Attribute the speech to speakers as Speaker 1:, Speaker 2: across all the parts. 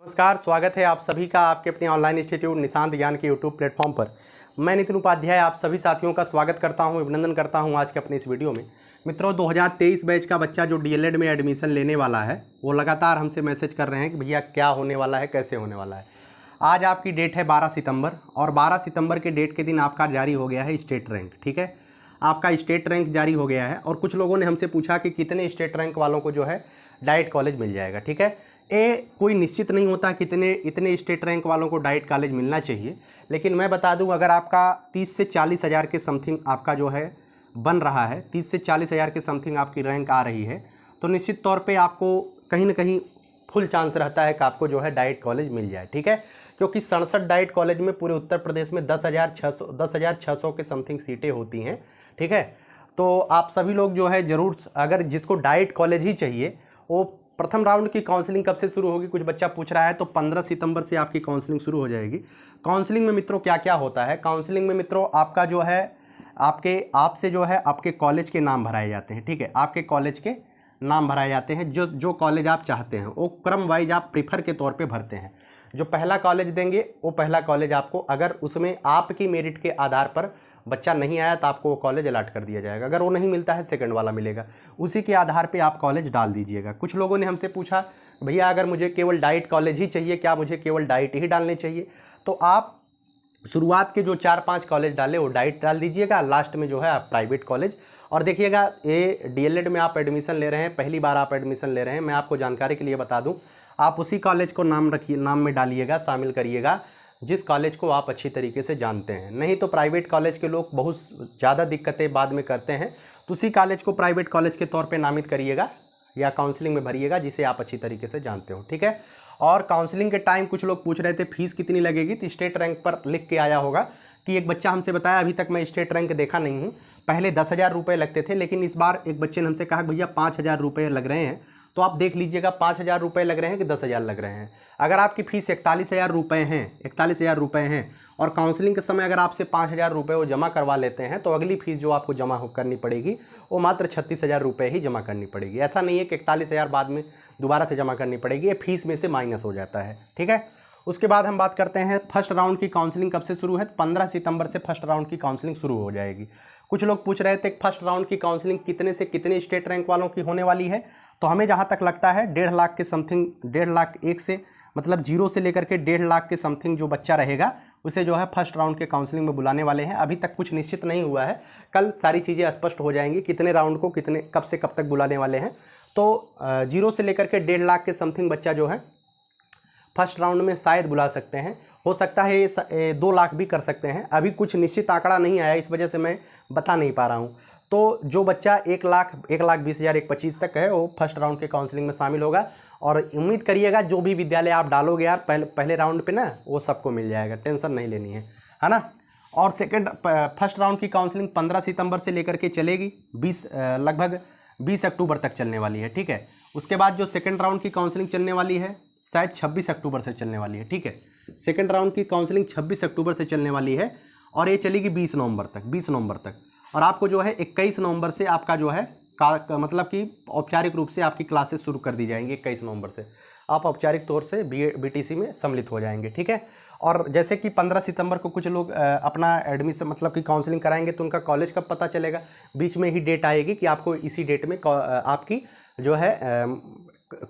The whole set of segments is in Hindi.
Speaker 1: नमस्कार, स्वागत है आप सभी का आपके अपने ऑनलाइन इंस्टीट्यूट निशांत ज्ञान के यूट्यूब प्लेटफॉर्म पर। मैं नितिन उपाध्याय आप सभी साथियों का स्वागत करता हूं, अभिनंदन करता हूं आज के अपने इस वीडियो में। मित्रों, 2023 बैच का बच्चा जो डीएलएड में एडमिशन लेने वाला है वो लगातार हमसे मैसेज कर रहे हैं कि भैया क्या होने वाला है, कैसे होने वाला है। आज आपकी डेट है 12 सितंबर और 12 सितंबर के डेट के दिन आपका जारी हो गया है स्टेट रैंक। ठीक है, आपका स्टेट रैंक जारी हो गया है और कुछ लोगों ने हमसे पूछा कि कितने स्टेट रैंक वालों को जो है डाइट कॉलेज मिल जाएगा। ठीक है, ये कोई निश्चित नहीं होता कितने इतने स्टेट रैंक वालों को डाइट कॉलेज मिलना चाहिए, लेकिन मैं बता दूं अगर आपका 30 से 40 हज़ार के समथिंग आपका जो है बन रहा है, 30 से 40 हज़ार के समथिंग आपकी रैंक आ रही है, तो निश्चित तौर पे आपको कहीं ना कहीं फुल चांस रहता है कि आपको जो है डाइट कॉलेज मिल जाए। ठीक है, क्योंकि 67 डाइट कॉलेज में पूरे उत्तर प्रदेश में 10,600 के समथिंग सीटें होती हैं। ठीक है, तो आप सभी लोग जो है ज़रूर, अगर जिसको डाइट कॉलेज ही चाहिए वो प्रथम राउंड की काउंसलिंग कब से शुरू होगी, कुछ बच्चा पूछ रहा है, तो 15 सितंबर से आपकी काउंसलिंग शुरू हो जाएगी। काउंसलिंग में मित्रों क्या क्या होता है, काउंसलिंग में मित्रों आपका जो है आपसे जो है आपके कॉलेज के नाम भराए जाते हैं। ठीक है, आपके कॉलेज के नाम भराए जाते हैं, जो कॉलेज आप चाहते हैं वो क्रम वाइज आप प्रीफर के तौर पे भरते हैं। जो पहला कॉलेज देंगे वो पहला कॉलेज आपको, अगर उसमें आपकी मेरिट के आधार पर बच्चा नहीं आया तो आपको वो कॉलेज अलॉट कर दिया जाएगा। अगर वो नहीं मिलता है सेकंड वाला मिलेगा, उसी के आधार पे आप कॉलेज डाल दीजिएगा। कुछ लोगों ने हमसे पूछा भैया अगर मुझे केवल डाइट कॉलेज ही चाहिए, क्या मुझे केवल डाइट ही डालने चाहिए? तो आप शुरुआत के जो 4-5 कॉलेज डाले वो डाइट डाल दीजिएगा, लास्ट में जो है आप प्राइवेट कॉलेज। और देखिएगा, ये डीएलएड में आप एडमिशन ले रहे हैं, पहली बार आप एडमिशन ले रहे हैं, मैं आपको जानकारी के लिए बता दूं, आप उसी कॉलेज को नाम में डालिएगा, शामिल करिएगा जिस कॉलेज को आप अच्छी तरीके से जानते हैं। नहीं तो प्राइवेट कॉलेज के लोग बहुत ज़्यादा दिक्कतें बाद में करते हैं, तो उसी कॉलेज को प्राइवेट कॉलेज के तौर पे नामित करिएगा या काउंसलिंग में भरिएगा जिसे आप अच्छी तरीके से जानते हो। ठीक है, और काउंसलिंग के टाइम कुछ लोग पूछ रहे थे फीस कितनी लगेगी, तो स्टेट रैंक पर लिख के आया होगा कि एक बच्चा हमसे बताया अभी तक मैं स्टेट रैंक देखा नहीं हूँ, पहले 10,000 रुपये लगते थे, लेकिन इस बार एक बच्चे ने हमसे कहा भैया 5,000 रुपये लग रहे हैं। तो आप देख लीजिएगा 5,000 रुपये लग रहे हैं कि 10,000 लग रहे हैं। अगर आपकी फ़ीस 41,000 रुपये हैं, 41,000 रुपये हैं और काउंसलिंग के समय अगर आपसे 5,000 रुपये वो जमा करवा लेते हैं, तो अगली फ़ीस जो आपको जमा करनी पड़ेगी वो मात्र 36,000 रुपये ही जमा करनी पड़ेगी। ऐसा नहीं है कि 41,000 बाद में दोबारा से जमा करनी पड़ेगी, ये फीस में से माइनस हो जाता है। ठीक है, उसके बाद हम बात करते हैं फर्स्ट राउंड की काउंसलिंग कब से शुरू है। 15 सितंबर से फर्स्ट राउंड की काउंसलिंग शुरू हो जाएगी। कुछ लोग पूछ रहे थे फर्स्ट राउंड की काउंसलिंग कितने से कितने स्टेट रैंक वालों की होने वाली है, तो हमें जहाँ तक लगता है 1.5 लाख के समथिंग, 1.5 लाख एक से मतलब 0 से लेकर के 1.5 लाख के समथिंग जो बच्चा रहेगा उसे जो है फर्स्ट राउंड के काउंसलिंग में बुलाने वाले हैं। अभी तक कुछ निश्चित नहीं हुआ है, कल सारी चीज़ें स्पष्ट हो जाएंगी कितने राउंड को कितने कब से कब तक बुलाने वाले हैं। तो 0 से लेकर के 1.5 लाख के समथिंग बच्चा जो है फर्स्ट राउंड में शायद बुला सकते हैं, हो सकता है 2 लाख भी कर सकते हैं। अभी कुछ निश्चित आंकड़ा नहीं आया, इस वजह से मैं बता नहीं पा रहा हूँ। तो जो बच्चा 1,20,000 1,25,000 तक है वो फर्स्ट राउंड के काउंसलिंग में शामिल होगा। और उम्मीद करिएगा जो भी विद्यालय आप डालोगे यार पहले राउंड पे ना, वो सबको मिल जाएगा, टेंशन नहीं लेनी है ना। और फर्स्ट राउंड की काउंसलिंग 15 सितंबर से लेकर के चलेगी, लगभग 20 अक्टूबर तक चलने वाली है। ठीक है, उसके बाद जो सेकेंड राउंड की काउंसलिंग चलने वाली है शायद 26 अक्टूबर से चलने वाली है। ठीक है, सेकेंड राउंड की काउंसलिंग 26 अक्टूबर से चलने वाली है और ये चलेगी 20 नवंबर तक। और आपको जो है 21 नवंबर से आपका जो है मतलब कि औपचारिक रूप से आपकी क्लासेस शुरू कर दी जाएंगी। 21 नवंबर से आप औपचारिक तौर से बीटीसी में सम्मिलित हो जाएंगे। ठीक है, और जैसे कि 15 सितंबर को कुछ लोग अपना एडमिशन मतलब कि काउंसलिंग कराएंगे, तो उनका कॉलेज कब पता चलेगा, बीच में ही डेट आएगी कि आपको इसी डेट में आपकी जो है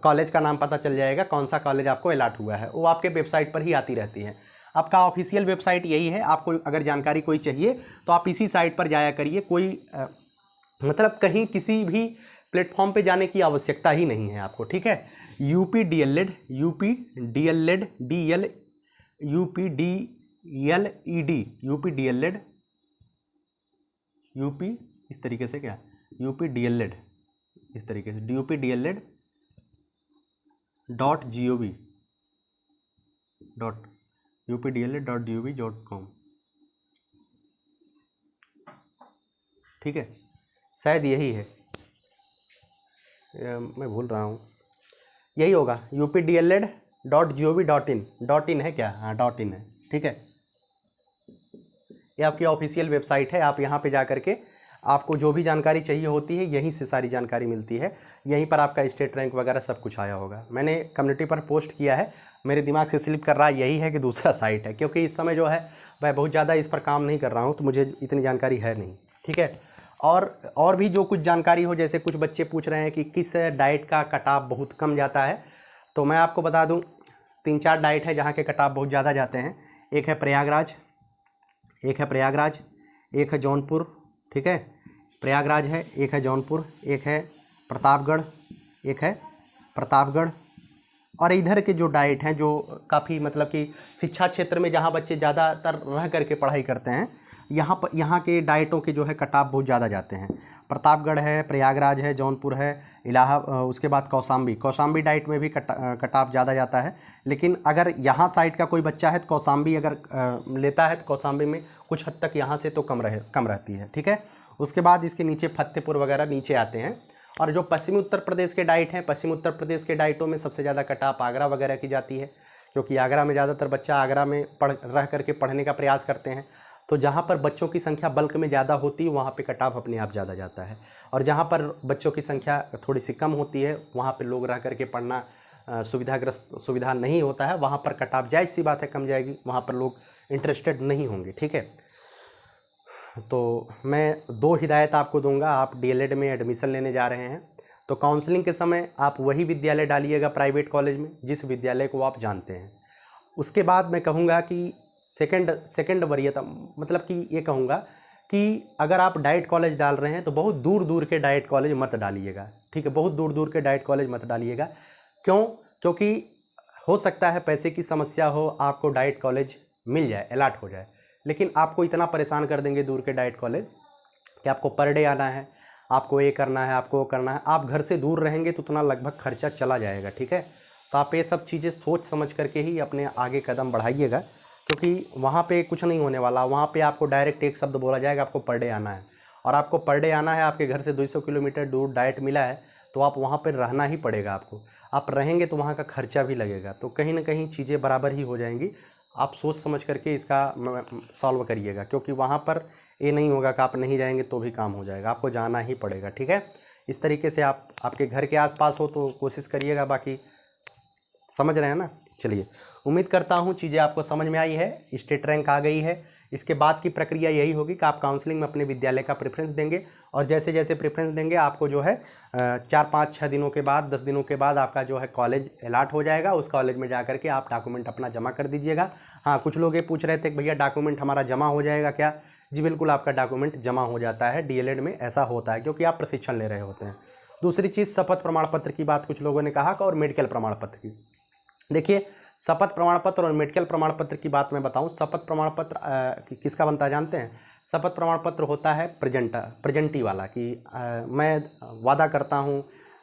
Speaker 1: कॉलेज का नाम पता चल जाएगा, कौन सा कॉलेज आपको अलॉट हुआ है, वो आपके वेबसाइट पर ही आती रहती है। आपका ऑफिशियल वेबसाइट यही है, आपको अगर जानकारी कोई चाहिए तो आप इसी साइट पर जाया करिए। कोई मतलब कहीं किसी भी प्लेटफॉर्म पे जाने की आवश्यकता ही नहीं है आपको। ठीक है, यूपी डीएलएड इस तरीके से क्या यूपी डीएलएड इस तरीके से updled.gov.com। ठीक है, शायद यही है, मैं भूल रहा हूँ, यही होगा updled.gov.in है क्या, हाँ .in है। ठीक है, ये आपकी ऑफिशियल वेबसाइट है, आप यहाँ पे जा करके आपको जो भी जानकारी चाहिए होती है यहीं से सारी जानकारी मिलती है, यहीं पर आपका स्टेट रैंक वगैरह सब कुछ आया होगा। मैंने कम्युनिटी पर पोस्ट किया है, मेरे दिमाग से स्लिप कर रहा यही है कि दूसरा साइट है, क्योंकि इस समय जो है मैं बहुत ज़्यादा इस पर काम नहीं कर रहा हूँ, तो मुझे इतनी जानकारी है नहीं। ठीक है, और भी जो कुछ जानकारी हो, जैसे कुछ बच्चे पूछ रहे हैं कि किस डाइट का कट ऑफ बहुत कम जाता है, तो मैं आपको बता दूं 3-4 डाइट है जहाँ के कट ऑफ बहुत ज़्यादा जाते हैं। एक है प्रयागराज, एक है जौनपुर, ठीक है, प्रयागराज है, एक है जौनपुर, एक है प्रतापगढ़, और इधर के जो डाइट हैं जो काफ़ी मतलब कि शिक्षा क्षेत्र में जहाँ बच्चे ज़्यादातर रह करके पढ़ाई करते हैं, यहाँ के डाइटों के जो है कट ऑफ बहुत ज़्यादा जाते हैं। प्रतापगढ़ है, प्रयागराज है, जौनपुर है, उसके बाद कौशाम्बी डाइट में भी कट ऑफ ज़्यादा जाता है। लेकिन अगर यहाँ साइड का कोई बच्चा है तो कौशाम्बी अगर लेता है तो कौशाम्बी में कुछ हद तक यहाँ से तो कम रहती है। ठीक है, उसके बाद इसके नीचे फतेहपुर वगैरह नीचे आते हैं। और जो पश्चिमी उत्तर प्रदेश के डाइट हैं, पश्चिमी उत्तर प्रदेश के डाइटों में सबसे ज़्यादा कट ऑफ आगरा वगैरह की जाती है, क्योंकि आगरा में ज़्यादातर बच्चा आगरा में रह करके पढ़ने का प्रयास करते हैं। तो जहाँ पर बच्चों की संख्या बल्क में ज़्यादा होती है वहाँ पे कट ऑफ अपने आप ज़्यादा जाता है, और जहाँ पर बच्चों की संख्या थोड़ी सी कम होती है वहाँ पे लोग रह करके पढ़ना सुविधा नहीं होता है, वहाँ पर कट ऑफ जायज़ सी बात है कम जाएगी, वहाँ पर लोग इंटरेस्टेड नहीं होंगे। ठीक है, तो मैं 2 हिदायत आपको दूंगा। आप डीएलएड में एडमिशन लेने जा रहे हैं तो काउंसलिंग के समय आप वही विद्यालय डालिएगा प्राइवेट कॉलेज में जिस विद्यालय को आप जानते हैं। उसके बाद मैं कहूँगा कि सेकंड वरीयता, मतलब कि ये कहूँगा कि अगर आप डाइट कॉलेज डाल रहे हैं तो बहुत दूर दूर के डाइट कॉलेज मत डालिएगा। ठीक है, बहुत दूर दूर के डाइट कॉलेज मत डालिएगा। क्यों? क्योंकि हो सकता है पैसे की समस्या हो, आपको डाइट कॉलेज मिल जाए, अलॉट हो जाए, लेकिन आपको इतना परेशान कर देंगे दूर के डाइट कॉलेज कि आपको पर डे आना है, आपको ये करना है, आपको वो करना है। आप घर से दूर रहेंगे तो उतना लगभग खर्चा चला जाएगा। ठीक है, तो आप ये सब चीज़ें सोच समझ करके ही अपने आगे कदम बढ़ाइएगा, क्योंकि वहाँ पे कुछ नहीं होने वाला। वहाँ पे आपको डायरेक्ट एक शब्द बोला जाएगा, आपको पर डे आना है, और आपको पर डे आना है, आपके घर से 200 किलोमीटर दूर डाइट मिला है तो आप वहाँ पर रहना ही पड़ेगा आपको। आप रहेंगे तो वहाँ का खर्चा भी लगेगा, तो कहीं ना कहीं चीज़ें बराबर ही हो जाएंगी। आप सोच समझ करके इसका सॉल्व करिएगा, क्योंकि वहाँ पर ये नहीं होगा कि आप नहीं जाएंगे तो भी काम हो जाएगा, आपको जाना ही पड़ेगा। ठीक है, इस तरीके से आप आपके घर के आसपास हो तो कोशिश करिएगा, बाकी समझ रहे हैं ना। चलिए, उम्मीद करता हूँ चीज़ें आपको समझ में आई है। स्टेट रैंक आ गई है, इसके बाद की प्रक्रिया यही होगी कि आप काउंसलिंग में अपने विद्यालय का प्रेफरेंस देंगे, और जैसे जैसे प्रेफरेंस देंगे आपको जो है 4-5-6 दिनों के बाद, 10 दिनों के बाद आपका जो है कॉलेज अलॉट हो जाएगा। उस कॉलेज में जा करके आप डॉक्यूमेंट अपना जमा कर दीजिएगा। हाँ, कुछ लोग ये पूछ रहे थे कि भैया डॉक्यूमेंट हमारा जमा हो जाएगा क्या? जी बिल्कुल, आपका डॉक्यूमेंट जमा हो जाता है। डीएलएड में ऐसा होता है क्योंकि आप प्रशिक्षण ले रहे होते हैं। दूसरी चीज़, शपथ प्रमाण पत्र की बात कुछ लोगों ने कहा, और मेडिकल प्रमाण पत्र की। देखिए, शपथ प्रमाण पत्र और मेडिकल प्रमाण पत्र की बात मैं बताऊं। शपथ प्रमाण पत्र किसका बनता है जानते हैं? शपथ प्रमाण पत्र होता है प्रेजेंटी वाला, कि मैं वादा करता हूं,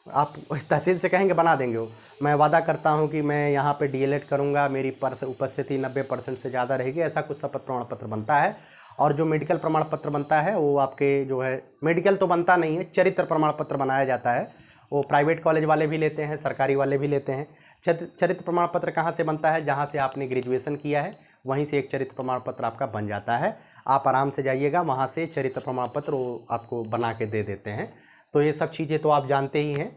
Speaker 1: आप तहसील से कहेंगे बना देंगे वो, मैं वादा करता हूं कि मैं यहां पे डीएलएड करूंगा, मेरी उपस्थिति 90% से ज़्यादा रहेगी, ऐसा कुछ शपथ प्रमाण पत्र बनता है। और जो मेडिकल प्रमाण पत्र बनता है वो आपके जो है, मेडिकल तो बनता नहीं है, चरित्र प्रमाण पत्र बनाया जाता है। वो प्राइवेट कॉलेज वाले भी लेते हैं, सरकारी वाले भी लेते हैं। चरित्र प्रमाण पत्र कहाँ से बनता है? जहाँ से आपने ग्रेजुएशन किया है वहीं से एक चरित्र प्रमाण पत्र आपका बन जाता है। आप आराम से जाइएगा, वहाँ से चरित्र प्रमाण पत्र वो आपको बना के दे देते हैं। तो ये सब चीज़ें तो आप जानते ही हैं,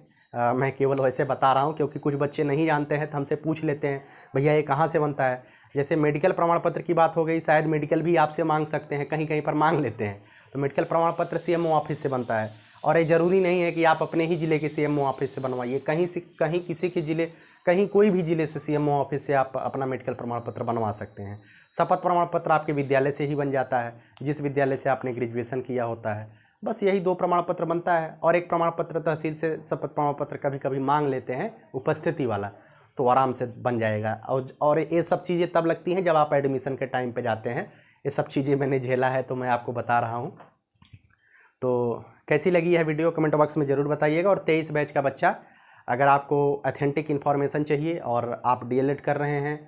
Speaker 1: मैं केवल वैसे बता रहा हूँ, क्योंकि कुछ बच्चे नहीं जानते हैं तो हमसे पूछ लेते हैं भैया ये कहाँ से बनता है। जैसे मेडिकल प्रमाण पत्र की बात हो गई, शायद मेडिकल भी आपसे मांग सकते हैं, कहीं कहीं पर मांग लेते हैं। तो मेडिकल प्रमाण पत्र सीएमओ ऑफिस से बनता है, और ये ज़रूरी नहीं है कि आप अपने ही ज़िले के सीएमओ ऑफिस से बनवाइए, कहीं किसी के ज़िले, कहीं कोई भी ज़िले से सीएमओ ऑफिस से आप अपना मेडिकल प्रमाण पत्र बनवा सकते हैं। शपथ प्रमाण पत्र आपके विद्यालय से ही बन जाता है, जिस विद्यालय से आपने ग्रेजुएशन किया होता है। बस यही 2 प्रमाण पत्र बनता है, और एक प्रमाण पत्र तहसील से शपथ प्रमाण पत्र कभी कभी मांग लेते हैं उपस्थिति वाला, तो आराम से बन जाएगा। और ये सब चीज़ें तब लगती हैं जब आप एडमिशन के टाइम पे जाते हैं। ये सब चीज़ें मैंने झेला है तो मैं आपको बता रहा हूँ। तो कैसी लगी है वीडियो कमेंट बॉक्स में ज़रूर बताइएगा। और 23 बैच का बच्चा, अगर आपको ऑथेंटिक इन्फॉर्मेशन चाहिए और आप डीएलएड कर रहे हैं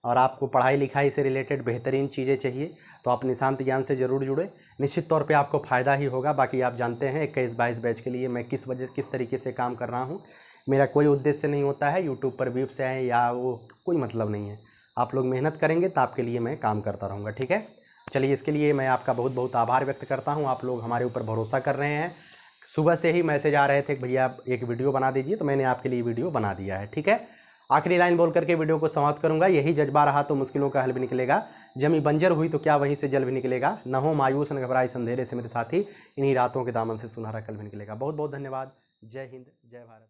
Speaker 1: और आपको पढ़ाई लिखाई से रिलेटेड बेहतरीन चीज़ें चाहिए तो आप निशांत ज्ञान से ज़रूर जुड़े, निश्चित तौर पे आपको फ़ायदा ही होगा। बाकी आप जानते हैं 21-22 बैच के लिए मैं किस तरीके से काम कर रहा हूँ। मेरा कोई उद्देश्य नहीं होता है यूट्यूब पर व्यूज़ से आए या वो कोई मतलब नहीं है। आप लोग मेहनत करेंगे तो आपके लिए मैं काम करता रहूँगा। ठीक है, चलिए, इसके लिए मैं आपका बहुत बहुत आभार व्यक्त करता हूँ। आप लोग हमारे ऊपर भरोसा कर रहे हैं। सुबह से ही मैसेज आ रहे थे कि भैया एक वीडियो बना दीजिए, तो मैंने आपके लिए वीडियो बना दिया है। ठीक है, आखिरी लाइन बोल करके वीडियो को समाप्त करूंगा। यही जज्बा रहा तो मुश्किलों का हल भी निकलेगा। जमी बंजर हुई तो क्या वहीं से जल भी निकलेगा। न हो मायूस न घबराए अंधेरे से मेरे साथी, इन्हीं रातों के दामन से सुनहरा कल भी निकलेगा। बहुत बहुत धन्यवाद। जय हिंद, जय भारत।